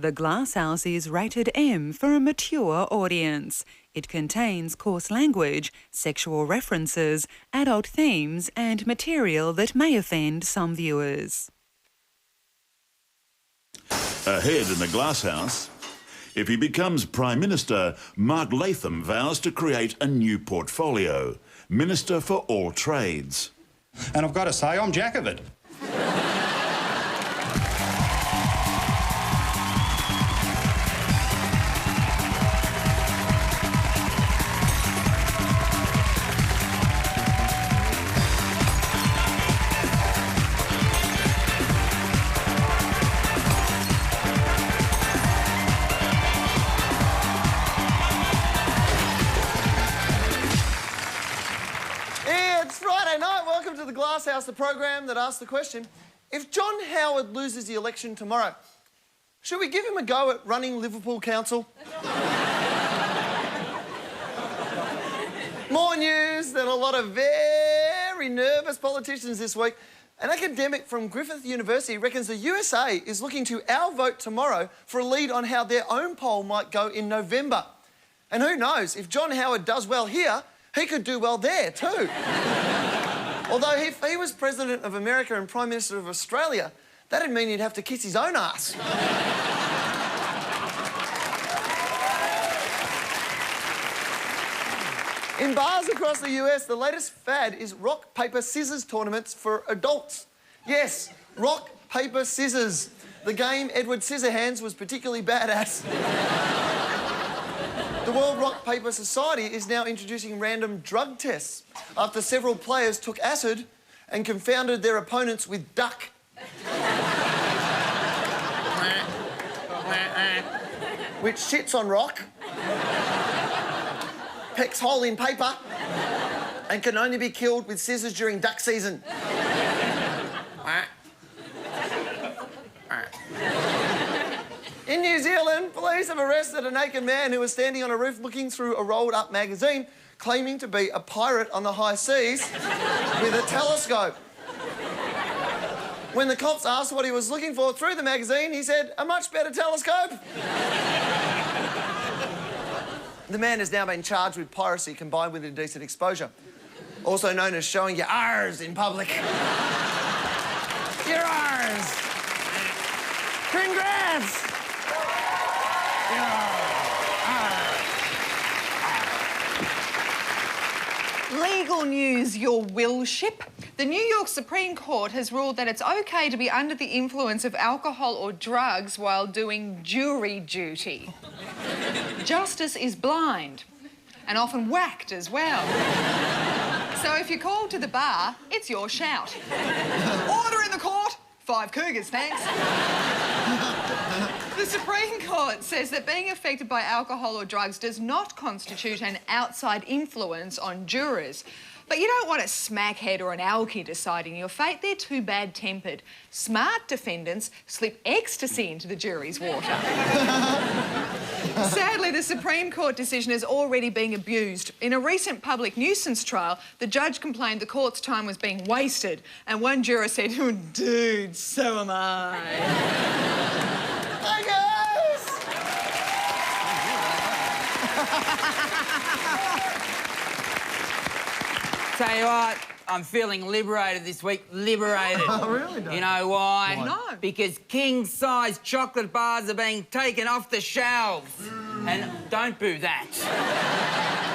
The Glasshouse is rated M for a mature audience. It contains coarse language, sexual references, adult themes and material that may offend some viewers. Ahead in the Glasshouse, if he becomes Prime Minister, Mark Latham vows to create a new portfolio, Minister for All Trades. And I've got to say, I'm jack of it. It's Friday night. Welcome to the Glasshouse, the program that asks the question, if John Howard loses the election tomorrow, should we give him a go at running Liverpool Council? More news than a lot of very nervous politicians this week. An academic from Griffith University reckons the USA is looking to our vote tomorrow for a lead on how their own poll might go in November. And who knows, if John Howard does well here, he could do well there too. Although if he was President of America and Prime Minister of Australia, that'd mean he'd have to kiss his own ass. In bars across the US, the latest fad is rock, paper, scissors tournaments for adults. Yes, rock, paper, scissors. The game Edward Scissorhands was particularly bad at. The World Rock Paper Society is now introducing random drug tests after several players took acid and confounded their opponents with duck. Which shits on rock, pecks hole in paper, and can only be killed with scissors during duck season. In New Zealand, police have arrested a naked man who was standing on a roof looking through a rolled-up magazine, claiming to be a pirate on the high seas with a telescope. When the cops asked what he was looking for through the magazine, he said, "A much better telescope." The man has now been charged with piracy combined with indecent exposure, also known as showing your R's in public. Your R's. Congrats! Legal news, your willship. The New York Supreme Court has ruled that it's okay to be under the influence of alcohol or drugs while doing jury duty. Justice is blind and often whacked as well. So if you're called to the bar, it's your shout. Order in the court. 5 cougars, thanks. The Supreme Court says that being affected by alcohol or drugs does not constitute an outside influence on jurors. But you don't want a smackhead or an alky deciding your fate. They're too bad-tempered. Smart defendants slip ecstasy into the jury's water. Sadly, the Supreme Court decision is already being abused. In a recent public nuisance trial, the judge complained the court's time was being wasted, and one juror said, "Oh, dude, so am I." Hi, guys! Tell you what, I'm feeling liberated this week. Liberated. Oh, really? You know why? No. Because king-size chocolate bars are being taken off the shelves. And don't boo that.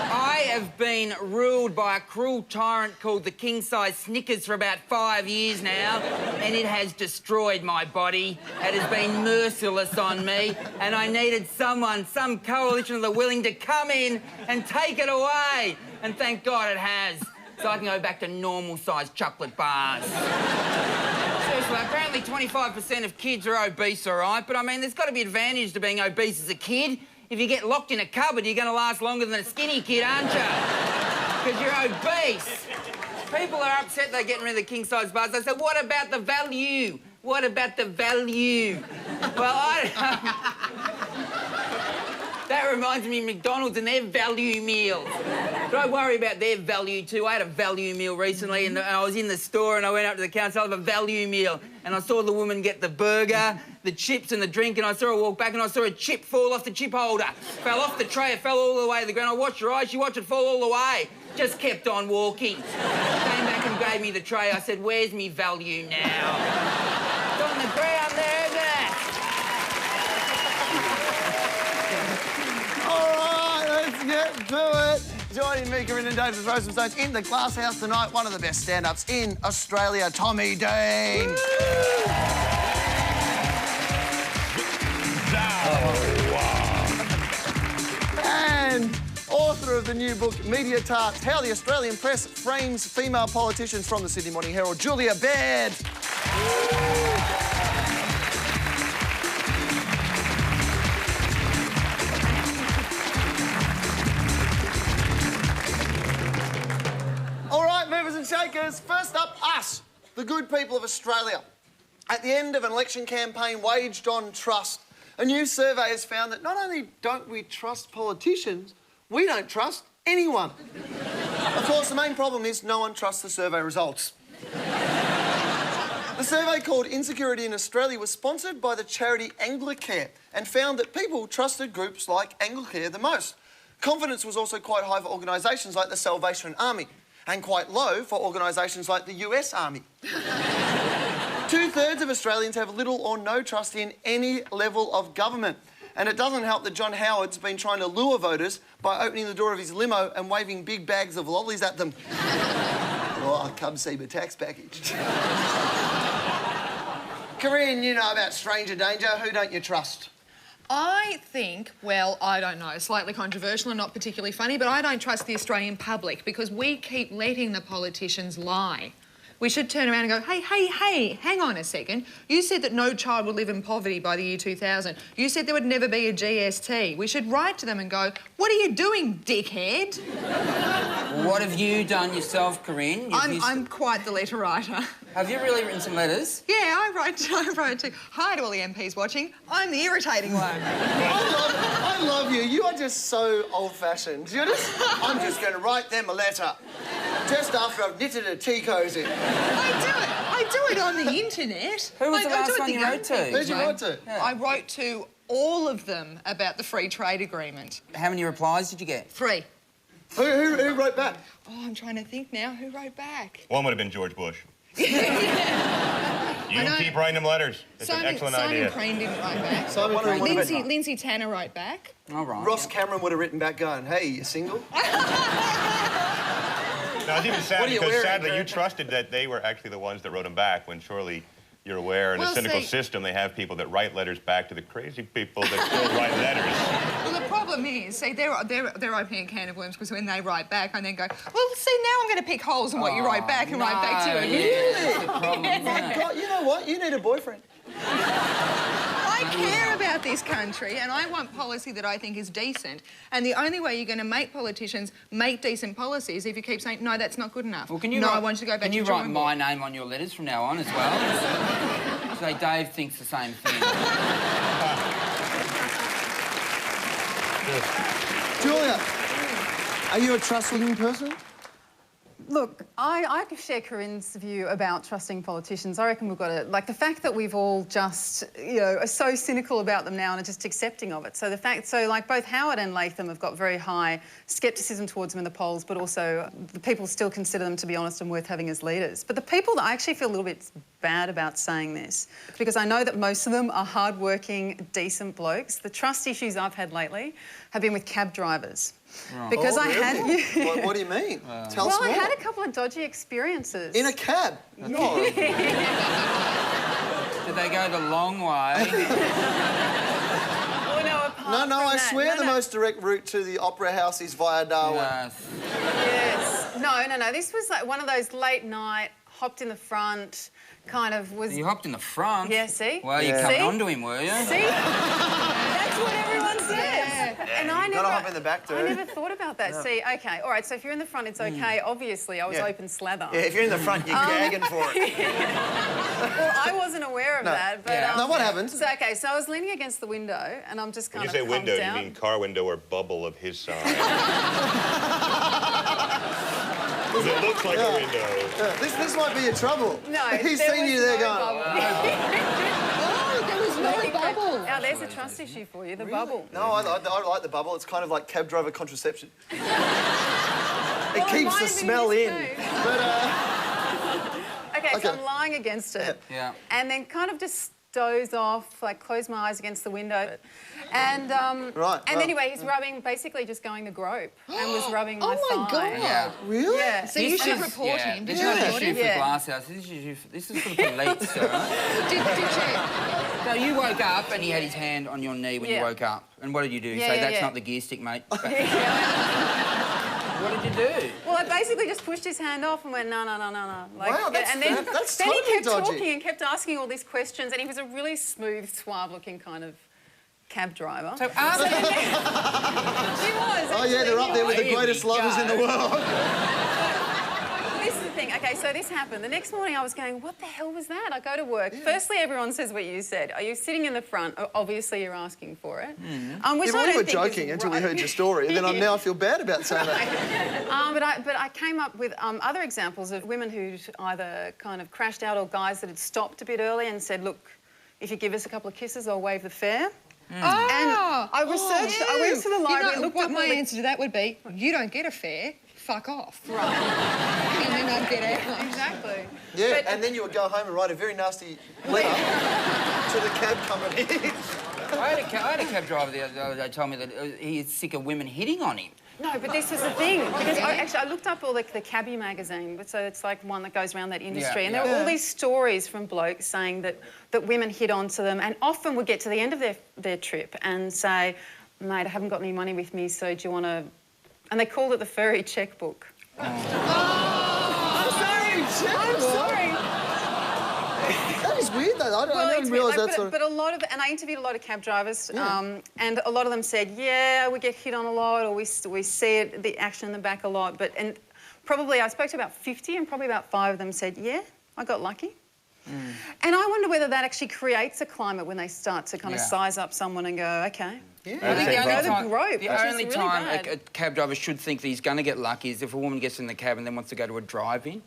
I have been ruled by a cruel tyrant called the king-size Snickers for about 5 years now, and it has destroyed my body. It has been merciless on me, and I needed someone, some coalition of the willing to come in and take it away. And thank God it has. So I can go back to normal-sized chocolate bars. Seriously, apparently 25% of kids are obese, all right? But, I mean, there's got to be advantage to being obese as a kid. If you get locked in a cupboard, you're going to last longer than a skinny kid, aren't you? Because you're obese. People are upset they're getting rid of the king-size bars. They say, what about the value? What about the value? Well, that reminds me of McDonald's and their value meals. But I worry about their value too. I had a value meal recently and I was in the store and I went up to the counter, I'll have a value meal, and I saw the woman get the burger, the chips and the drink, and I saw her walk back and I saw a chip fall off the chip holder. Fell off the tray, it fell all the way to the ground. I watched her eyes, she watched it fall all the way. Just kept on walking. Came back and gave me the tray. I said, where's me value now? It's on the ground there, isn't it? All right, let's get to it. Joining me, Corinne and David Rosenstones in the Glass House tonight, one of the best stand-ups in Australia, Tommy Dean. And author of the new book, Media Tarts, How the Australian Press Frames Female Politicians, from the Sydney Morning Herald, Julia Baird. All right, movers and shakers, first up, us, the good people of Australia. At the end of an election campaign waged on trust, a new survey has found that not only don't we trust politicians, we don't trust anyone. Of course, the main problem is no one trusts the survey results. The survey, called Insecurity in Australia, was sponsored by the charity Anglicare and found that people trusted groups like Anglicare the most. Confidence was also quite high for organisations like the Salvation Army and quite low for organisations like the US Army. 2/3 of Australians have little or no trust in any level of government. And it doesn't help that John Howard's been trying to lure voters by opening the door of his limo and waving big bags of lollies at them. Oh, come see my tax package. Corinne, you know about stranger danger. Who don't you trust? I think, well, I don't know, slightly controversial and not particularly funny, but I don't trust the Australian public because we keep letting the politicians lie. We should turn around and go, hey, hang on a second. You said that no child would live in poverty by the year 2000. You said there would never be a GST. We should write to them and go, what are you doing, dickhead? What have you done yourself, Corinne? I'm quite the letter writer. Have you really written some letters? Yeah, I wrote too. Hi to all the MPs watching. I'm the irritating one. I love you. You are just so old-fashioned. I'm just going to write them a letter. Just after I've knitted a tea cosy. I do it on the internet. Who was the last one you wrote to? Who'd you write to? Yeah. I wrote to all of them about the free trade agreement. How many replies did you get? 3. Who wrote back? Oh, I'm trying to think now. Who wrote back? One would have been George Bush. You keep writing them letters. It's an excellent idea. Simon Crean didn't write back. Lindsay Tanner wrote back. All right. Ross Cameron would have written back going, hey, you single? No, it's even sad because wearing, sadly you trusted that they were actually the ones that wrote them back when surely you're aware in a cynical system they have people that write letters back to the crazy people that still write letters. Well, the problem is, see, they're opening a can of worms because when they write back, I then go, well, see, now I'm going to pick holes in what you write back and write back to you. Really? Yeah. God, you know what? You need a boyfriend. I care about this country and I want policy that I think is decent. And the only way you're going to make politicians make decent policies is if you keep saying, no, that's not good enough. Well, can you I want you to go back to your drawing board. Can you write my name on your letters from now on as well? Say Dave thinks the same thing. Julia, are you a trustworthy person? Look, I share Corinne's view about trusting politicians. I reckon we've got to... Like, the fact that we've all just, you know, are so cynical about them now and are just accepting of it. So like, both Howard and Latham have got very high scepticism towards them in the polls, but also the people still consider them, to be honest, and worth having as leaders. But the people that I actually feel a little bit bad about saying this, because I know that most of them are hard-working, decent blokes. The trust issues I've had lately have been with cab drivers. Right. Because I had... What do you mean? Tell us more. Well, I had a couple of dodgy experiences. In a cab? No. Did they go the long way? No, I swear the most direct route to the Opera House is via Darwin. Yes. No. This was like one of those late night, hopped in the front, kind of was... You hopped in the front? Yeah, see? Well, you coming onto him, were you? See? That's what everyone says. Yeah. And I never... Gotta hop in the back, too. I never thought about that. Yeah. See, OK, all right, so if you're in the front, it's OK. Obviously, I was open slather. Yeah, if you're in the front, you're gagging for it. Well, I wasn't aware of that, but... No, what happened? So, OK, so I was leaning against the window, and I'm just kind of When you say window, down. you mean car window or bubble of his size? It looks like a window. This might be your trouble. No, He's there seen was you there no going... bubble. Oh, there was no bubble. Now, there's a trust issue for you, the bubble. No, I like the bubble. It's kind of like cab driver contraception. It keeps the mine smell is in. too. But, Okay, so I'm lying against it. Yeah. And then kind of just doze off, like close my eyes against the window. And Right, and well. anyway, he's rubbing, basically just going the grope and was rubbing my Oh, my thigh. God. Yeah. really? Yeah. So you should report him. Did This is you not an report issue him? for Yeah. Glasshouse. This is for the police, sir. Did you? So you woke up and he had his hand on your knee when you Yeah. woke up. And what did you do? You Yeah, say, yeah, that's yeah. not the gear stick, mate. Yeah. What did you do? Well, I basically just pushed his hand off and went, no. Like, Wow, that's- and then, that's then he totally kept dodgy. talking and kept asking all these questions, and he was a really smooth, suave-looking kind of cab driver. So He was. Oh, yeah, they're up there with the Here we greatest lovers in the go. world. This is the thing. Okay, so this happened. The next morning I was going, what the hell was that? I go to work. Firstly, everyone says what you said. Are you sitting in the front? Obviously, you're asking for it. Which Yeah, I we don't were think joking is until we right. heard your story, and then now I feel bad about saying that. But I came up with other examples of women who'd either kind of crashed out or guys that had stopped a bit early and said, look, if you give us a couple of kisses, I'll waive the fare. Oh, And I researched, I went to the library, You know, looked what up my all the... answer to that would be, you don't get a fare, fuck off. Right. And then I'd get out. Exactly. Yeah, But- and then you would go home and write a very nasty letter to the cab company. I had a cab driver the other day told me that he's sick of women hitting on him. No, but this was the thing, because I looked up all the cabbie magazine, but so it's like one that goes around that industry, and there were all these stories from blokes saying that women hit onto them and often would get to the end of their trip and say, mate, I haven't got any money with me, so do you want to... And they called it the furry checkbook. I'm sorry. That is weird, though. I didn't It's realise weird, that sort of... But a lot of... And I interviewed a lot of cab drivers, and a lot of them said, yeah, we get hit on a lot, or we see it, the action in the back a lot, and probably I spoke to about 50, and probably about 5 of them said, yeah, I got lucky. And I wonder whether that actually creates a climate when they start to kind of size up someone and go, OK. I think the rope, which is only really time bad. a cab driver should think that he's going to get lucky is if a woman gets in the cab and then wants to go to a drive-in.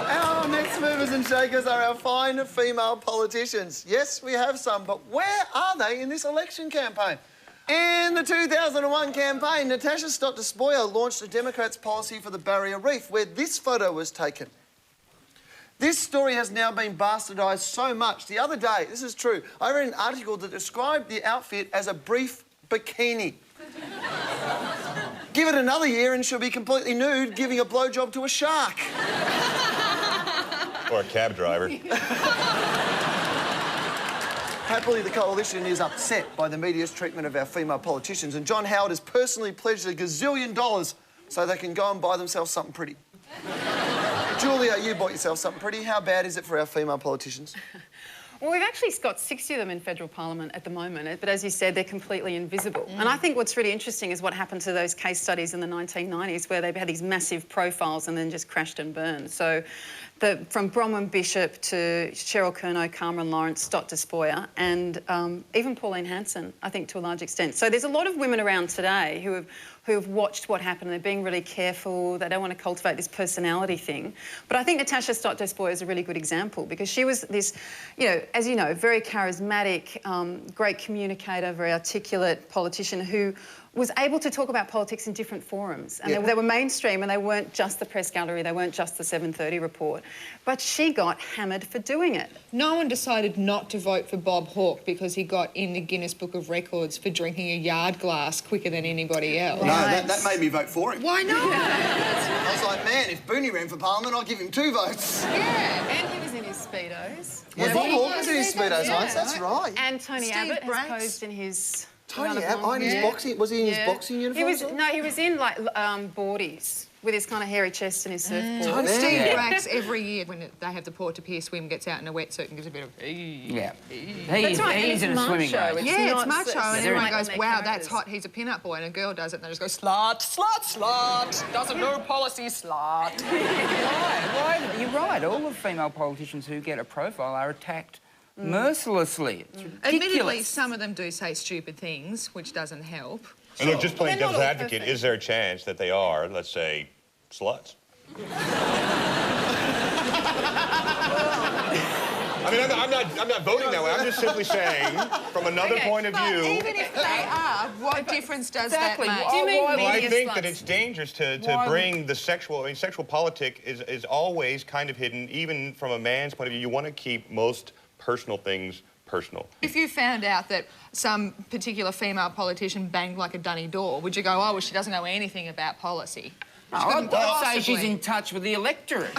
Our next movers and shakers are our fine female politicians. Yes, we have some, but where are they in this election campaign? In the 2001 campaign, Natasha Stott Despoja launched the Democrats' policy for the Barrier Reef, where this photo was taken. This story has now been bastardised so much. The other day, this is true, I read an article that described the outfit as a brief bikini. Give it another year and she'll be completely nude, giving a blowjob to a shark. Or a cab driver. Happily, the coalition is upset by the media's treatment of our female politicians, and John Howard has personally pledged $1 gazillion so they can go and buy themselves something pretty. Julia, you bought yourself something pretty. How bad is it for our female politicians? Well, we've actually got 60 of them in federal parliament at the moment, but as you said, they're completely invisible. And I think what's really interesting is what happened to those case studies in the 1990s where they've had these massive profiles and then just crashed and burned. So from Bronwyn Bishop to Cheryl Kernot, Cameron Lawrence, Stott Despoja, and even Pauline Hanson, I think, to a large extent. So there's a lot of women around today who have watched what happened. They're being really careful. They don't want to cultivate this personality thing. But I think Natasha Stott Despoja is a really good example because she was this, as you know, very charismatic, great communicator, very articulate politician who was able to talk about politics in different forums. And they were mainstream and they weren't just the press gallery, they weren't just the 7:30 report. But she got hammered for doing it. No one decided not to vote for Bob Hawke because he got in the Guinness Book of Records for drinking a yard glass quicker than anybody else. No, that made me vote for him. Why not? I was like, man, if Booney ran for Parliament, I'll give him 2 votes. Yeah, and he was in his Speedos. Yeah, Bob Hawke was in his Speedos, Yeah. nice, that's right. And Tony Steve Abbott has Bracks. posed in his... Tony Abbott, in his boxing, was he in his boxing uniform? He was in, like, boardies with his kind of hairy chest and his surfboard. Steve Bracks, every year when they have the Port-to-Pier swim, gets out in a wetsuit and gives a bit of... Yeah. That's right, and He's it's in a swimming macho. race. Yeah, it's not macho, and they're everyone on goes, their wow, characters. that's hot, he's a pin-up boy, and a girl does it, and they just go, slut, slut, slut, doesn't know policy, slut. You're right. All the female politicians who get a profile are attacked mercilessly. It's ridiculous. Admittedly, some of them do say stupid things, which doesn't help. And look, just playing They're not devil's all advocate, perfect. is there a chance that they are, let's say, sluts? I mean, I'm not voting that way. I'm just simply saying, from another point of But view. even if they are, what difference does that make? Do you mean Well, I media think sluts? that it's dangerous to bring the sexual. I mean, sexual politic is always kind of hidden, even from a man's point of view. You want to keep most personal things personal. If you found out that some particular female politician banged like a dunny door, would you go, oh, well, she doesn't know anything about policy? No, I'd say she's in touch with the electorate.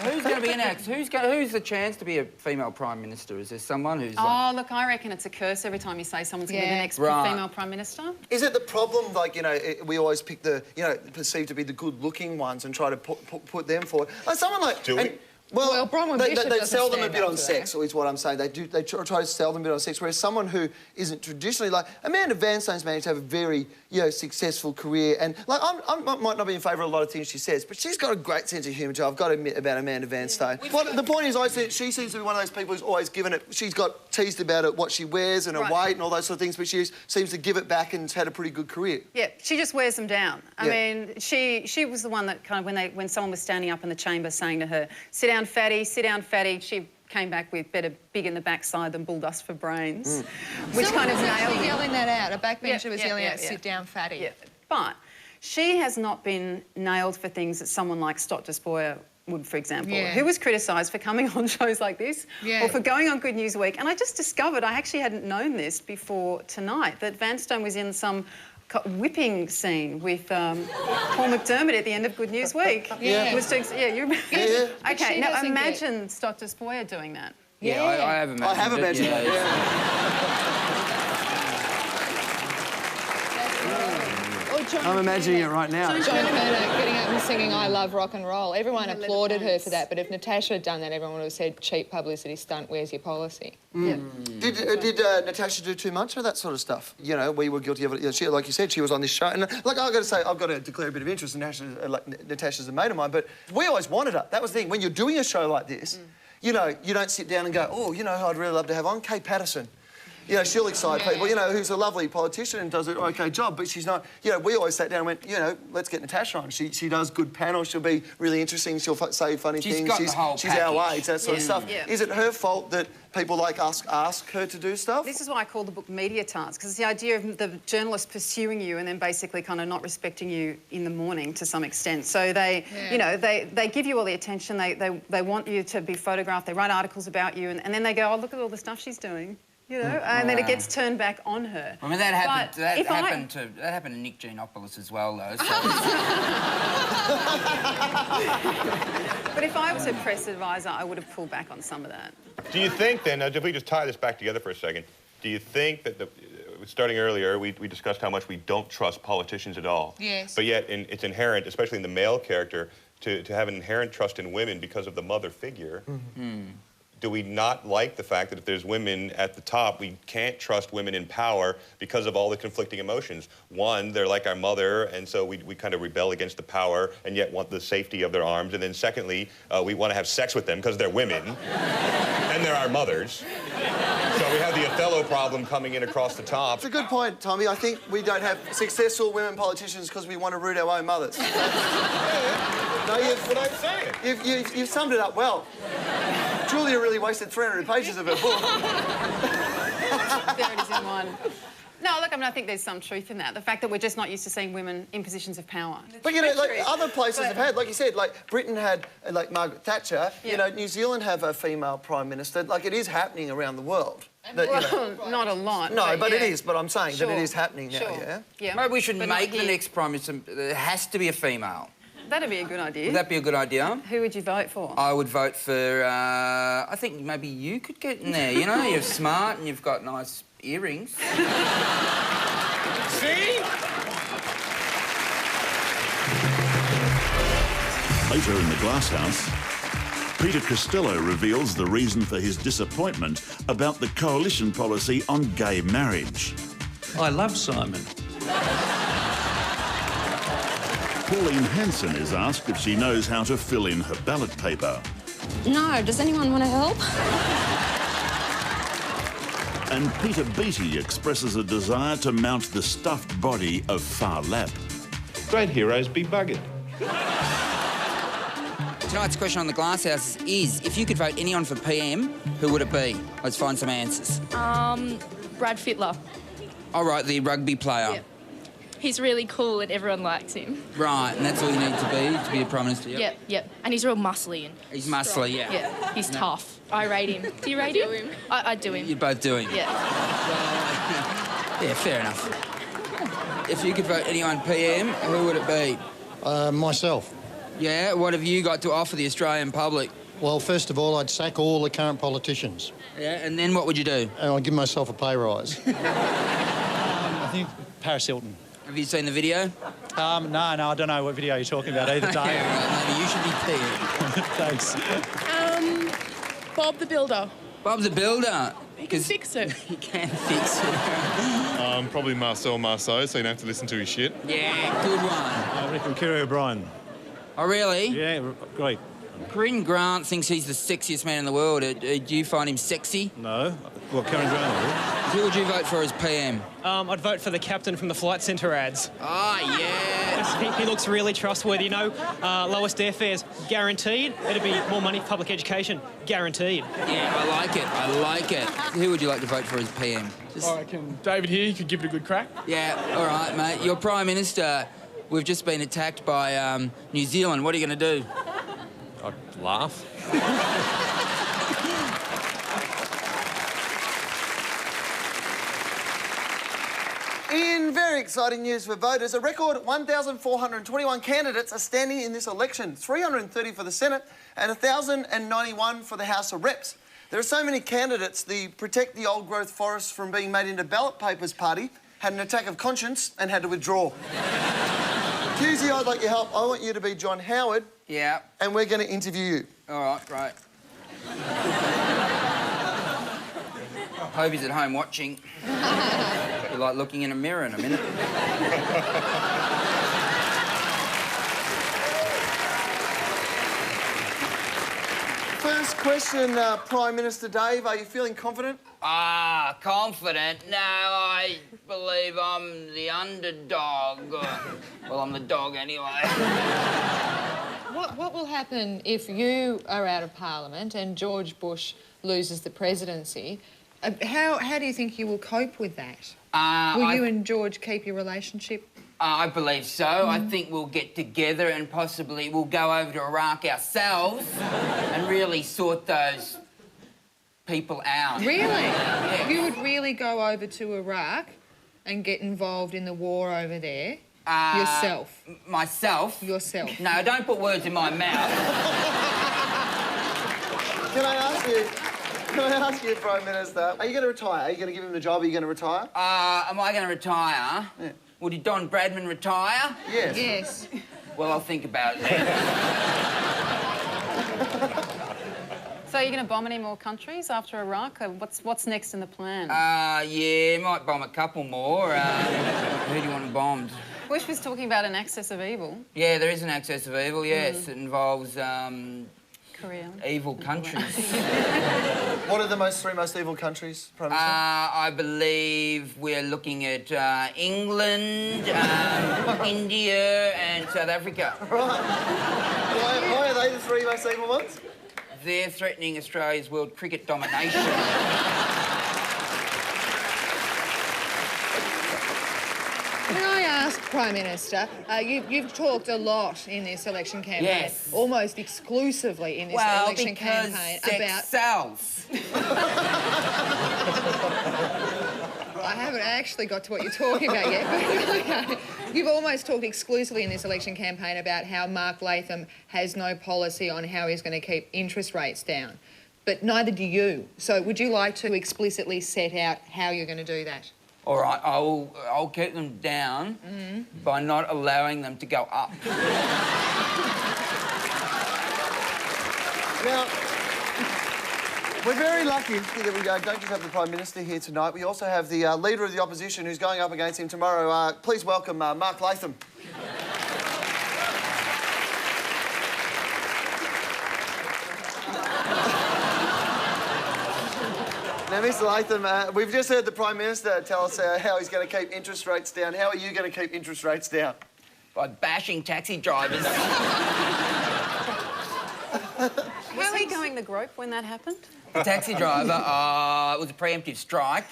Who's going to be next? Who's the chance to be a female prime minister? Is there someone who's? Oh, look, I reckon it's a curse every time you say someone's going to be the next Right. female prime minister. Is it the problem, like, you know, we always pick the, you know, perceived to be the good-looking ones and try to put them forward? Like, someone like... Do we? Well, Bronwyn they Bishop doesn't sell them a stand bit up on to sex, is what I'm saying. They try to sell them a bit on sex, whereas someone who isn't traditionally like Amanda Vanstone's managed to have a very, you know, successful career, and like I might not be in favour of a lot of things she says, but she's got a great sense of humour, Joe. I've got to admit about Amanda Vanstone. Well, the point is, she seems to be one of those people who's always given it. She's got teased about it, what she wears and her weight and all those sort of things, but she seems to give it back and has had a pretty good career. Yeah, she just wears them down. I mean, she was the one that kind of, when someone was standing up in the chamber saying to her, sit down, fatty, she came back with better big in the backside than bull dust for brains, which kind of nailed it. yelling that out. A backbencher was yelling out, yeah. sit down, fatty. Yeah. But she has not been nailed for things that someone like Stott Despoja would, for example, who was criticised for coming on shows like this or for going on Good News Week. And I just discovered, I actually hadn't known this before tonight, that Vanstone was in some whipping scene with Paul McDermott at the end of Good News Week. Yeah. You remember? Yeah. Okay, She now doesn't imagine Stott Despoja doing that. Yeah, I have imagined. I have imagined it. it, I'm imagining it right now. John Kerner getting up and singing I Love Rock and Roll. Everyone applauded her for that, but if Natasha had done that, everyone would have said, cheap publicity stunt, where's your policy? Did Natasha do too much of that sort of stuff? You know, we were guilty of it. She, like you said, she was on this show. And, like, I've got to say, I've got to declare a bit of interest in Natasha's a mate of mine, but we always wanted her. That was the thing. When you're doing a show like this, you know, you don't sit down and go, oh, you know who I'd really love to have on? Kate Patterson. You know, she'll excite people, you know, who's a lovely politician and does an OK job, but she's not... You know, we always sat down and went, you know, let's get Natasha on. She does good panels, she'll be really interesting, she'll say funny things. Got the whole she's our package. age, that sort of stuff. Yeah. Is it her fault that people like us ask her to do stuff? This is why I call the book Media Tarts, because it's the idea of the journalist pursuing you and then basically kind of not respecting you in the morning to some extent. So they, you know, they give you all the attention, they want you to be photographed, they write articles about you, and then they go, oh, look at all the stuff she's doing. You know, and then it gets turned back on her. I mean, that happened. But That if happened to Nick Giannopoulos as well, though. So. But if I was a press advisor, I would have pulled back on some of that. Do you think, then, if we just tie this back together for a second, do you think that, starting earlier, we discussed how much we don't trust politicians at all. Yes. But yet, it's inherent, especially in the male character, to have an inherent trust in women because of the mother figure. Do we not like the fact that if there's women at the top, we can't trust women in power because of all the conflicting emotions? One, they're like our mother, and so we kind of rebel against the power and yet want the safety of their arms. And then secondly, we want to have sex with them because they're women and they're our mothers. So we have the Othello problem coming in across the top. It's a good point, Tommy. I think we don't have successful women politicians because we want to root our own mothers. No, That's what I'm saying. You've summed it up well. Julia really wasted 300 pages of her book. There it is in one. No, look, I mean, I think there's some truth in that. The fact that we're just not used to seeing women in positions of power. But, you know, like, other places have had, like you said, like, Britain had, like, Margaret Thatcher. You know, New Zealand have a female Prime Minister. Like, it is happening around the world. That, you know. Well, not a lot. No, but it is. But I'm saying that it is happening now, Sure. yeah? Maybe we should But make not the here. next Prime Minister... There has to be a female. That'd be a good idea. Would that be a good idea? Who would you vote for? I would vote for... I think maybe you could get in there, you know? You're smart and you've got nice earrings. See? Later in the Glass House, Peter Costello reveals the reason for his disappointment about the coalition policy on gay marriage. I love Simon. Pauline Hanson is asked if she knows how to fill in her ballot paper. No, does anyone want to help? And Peter Beattie expresses a desire to mount the stuffed body of Far Lap. Great heroes be buggered. Tonight's question on the Glasshouse is, if you could vote anyone for PM, who would it be? Let's find some answers. Brad Fittler. All right, the rugby player. Yep. He's really cool and everyone likes him. Right, and that's all you need to be a Prime Minister, Yep, yep. And he's real muscly and He's muscly, yeah. Yeah, he's tough. I rate him. Do you rate him? I do him. You both do him? Yeah. Yeah, fair enough. If you could vote anyone PM, who would it be? Myself. Yeah, what have you got to offer the Australian public? Well, first of all, I'd sack all the current politicians. Yeah, and then what would you do? And I'd give myself a pay rise. I think Paris Hilton. Have you seen the video? No, I don't know what video you're talking about either, Dave. Yeah, right, maybe you should be PM. Thanks. Bob the Builder. Bob the Builder. He can fix it. He can fix it. Probably Marcel Marceau, so you don't have to listen to his shit. Yeah, good one. I reckon Kerry O'Brien. Oh, really? Yeah, great. Corinne Grant thinks he's the sexiest man in the world. Do you find him sexy? No. Well, Karen Grant. Who would you vote for as PM? I'd vote for the captain from the Flight Centre ads. Ah, yeah. He looks really trustworthy. You know, lowest airfares guaranteed. It'd be more money for public education guaranteed. Yeah, I like it. I like it. Who would you like to vote for as PM? I reckon David here, you could give it a good crack. Yeah, all right, mate. You're Prime Minister. We've just been attacked by New Zealand. What are you going to do? I'd laugh. In very exciting news for voters, a record 1,421 candidates are standing in this election, 330 for the Senate and 1,091 for the House of Reps. There are so many candidates, the Protect the Old Growth Forests from being made into ballot papers party had an attack of conscience and had to withdraw. Husey, I'd like your help. I want you to be John Howard. Yeah. And we're going to interview you. All right, great. Hope he's at home watching. Be like looking in a mirror in a minute. First question, Prime Minister Dave, are you feeling confident? Confident? No, I believe I'm the underdog. Well, I'm the dog anyway. What will happen if you are out of Parliament and George Bush loses the presidency? How do you think you will cope with that? Will you and George keep your relationship? I believe so. I think we'll get together and possibly we'll go over to Iraq ourselves and really sort those people out. Really? Yeah. You would really go over to Iraq and get involved in the war over there? Yourself? Myself? Yourself. No, don't put words in my mouth. Can I ask you, Prime Minister, are you going to retire? Are you going to give him the job? Are you going to retire? Am I going to retire? Yeah. Well, did Don Bradman retire? Yes. Yes. Well, I'll think about it then. So you're going to bomb any more countries after Iraq? What's next in the plan? Yeah, might bomb a couple more. Who do you want bombed? Wish was talking about an axis of evil. Yeah, there is an axis of evil, yes. It involves, Korea. evil countries. What are the three most evil countries, Prime Minister? I believe we're looking at England, India and South Africa. Right. Why are they the three most evil ones? They're threatening Australia's world cricket domination. Can I ask, Prime Minister, you've talked a lot in this election campaign, yes, almost exclusively in this election campaign about sells. I haven't actually got to what you're talking about yet, but okay. You've almost talked exclusively in this election campaign about how Mark Latham has no policy on how he's going to keep interest rates down, but neither do you. So would you like to explicitly set out how you're going to do that? All right, I'll keep them down by not allowing them to go up. Now, we're very lucky that we don't just have the Prime Minister here tonight, we also have the Leader of the Opposition who's going up against him tomorrow. Please welcome Mark Latham. Now, Mr Latham, we've just heard the Prime Minister tell us how he's going to keep interest rates down. How are you going to keep interest rates down? By bashing taxi drivers. How were you going the grope when that happened? The taxi driver, it was a preemptive strike.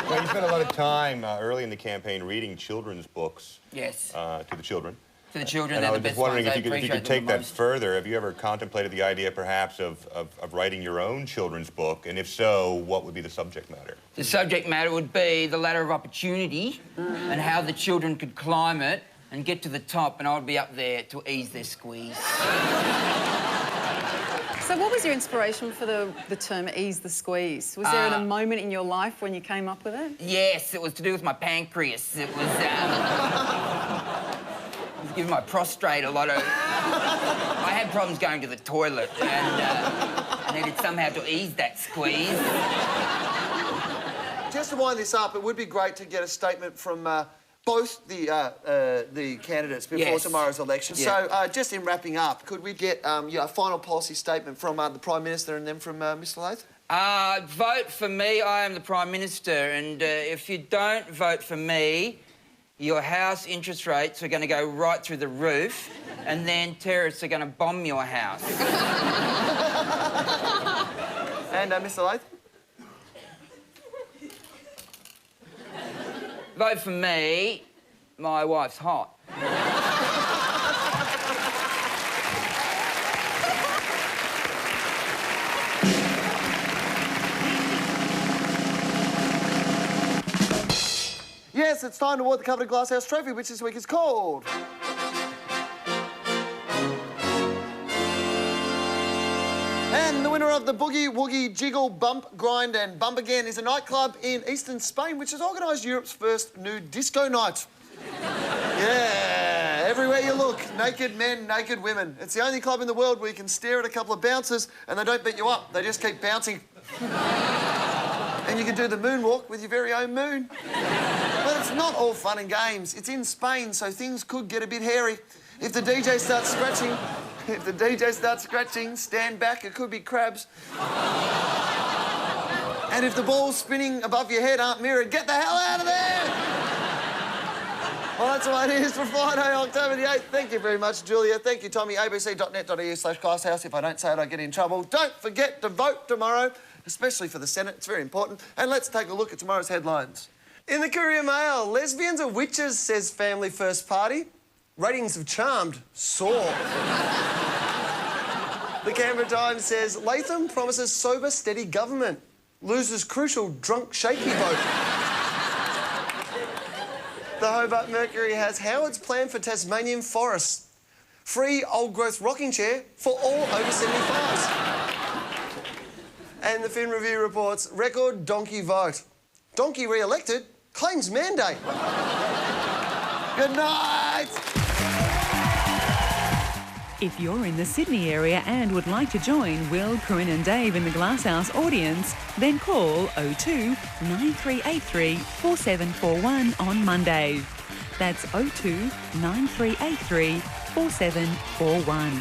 Well, you spent a lot of time early in the campaign reading children's books. Yes. To the children. To the children, And I they're was the just best wondering ones. if you could take that further. Have you ever contemplated the idea, perhaps, of writing your own children's book? And if so, what would be the subject matter? The subject matter would be the ladder of opportunity and how the children could climb it and get to the top, and I would be up there to ease their squeeze. So what was your inspiration for the term ease the squeeze? Was there a moment in your life when you came up with it? Yes, it was to do with my pancreas. It was, giving my prostrate a lot of... I had problems going to the toilet and I needed somehow to ease that squeeze. Just to wind this up, it would be great to get a statement from both the candidates before tomorrow's election. Yeah. So, just in wrapping up, could we get a final policy statement from the Prime Minister and then from Mr Latham? Vote for me. I am the Prime Minister, and if you don't vote for me, your house interest rates are going to go right through the roof, and then terrorists are going to bomb your house. And Mr Latham? Vote for me. My wife's hot. Yes, it's time to award the coveted Glasshouse Trophy, which this week is called... And the winner of the Boogie Woogie Jiggle Bump Grind and Bump Again is a nightclub in eastern Spain which has organised Europe's first nude disco night. Yeah, everywhere you look, naked men, naked women. It's the only club in the world where you can stare at a couple of bouncers and they don't beat you up, they just keep bouncing. And you can do the moonwalk with your very own moon. But it's not all fun and games. It's in Spain, so things could get a bit hairy. If the DJ starts scratching, stand back, it could be crabs. And if the balls spinning above your head aren't mirrored, get the hell out of there! Well, that's the way it is for Friday, October the 8th. Thank you very much, Julia. Thank you, Tommy. abc.net.au/glasshouse. If I don't say it, I get in trouble. Don't forget to vote tomorrow, especially for the Senate. It's very important. And let's take a look at tomorrow's headlines. In the Courier Mail, lesbians are witches, says Family First Party. Ratings of Charmed soar. The Canberra Times says Latham promises sober, steady government. Loses crucial drunk, shaky vote. The Hobart Mercury has Howard's plan for Tasmanian forests. Free old-growth rocking chair for all over 75s. And the Fin Review reports record donkey vote. Donkey re-elected, claims mandate. Good night! If you're in the Sydney area and would like to join Will, Corinne and Dave in the Glasshouse audience, then call 02 9383 4741 on Monday. That's 02 9383 4741.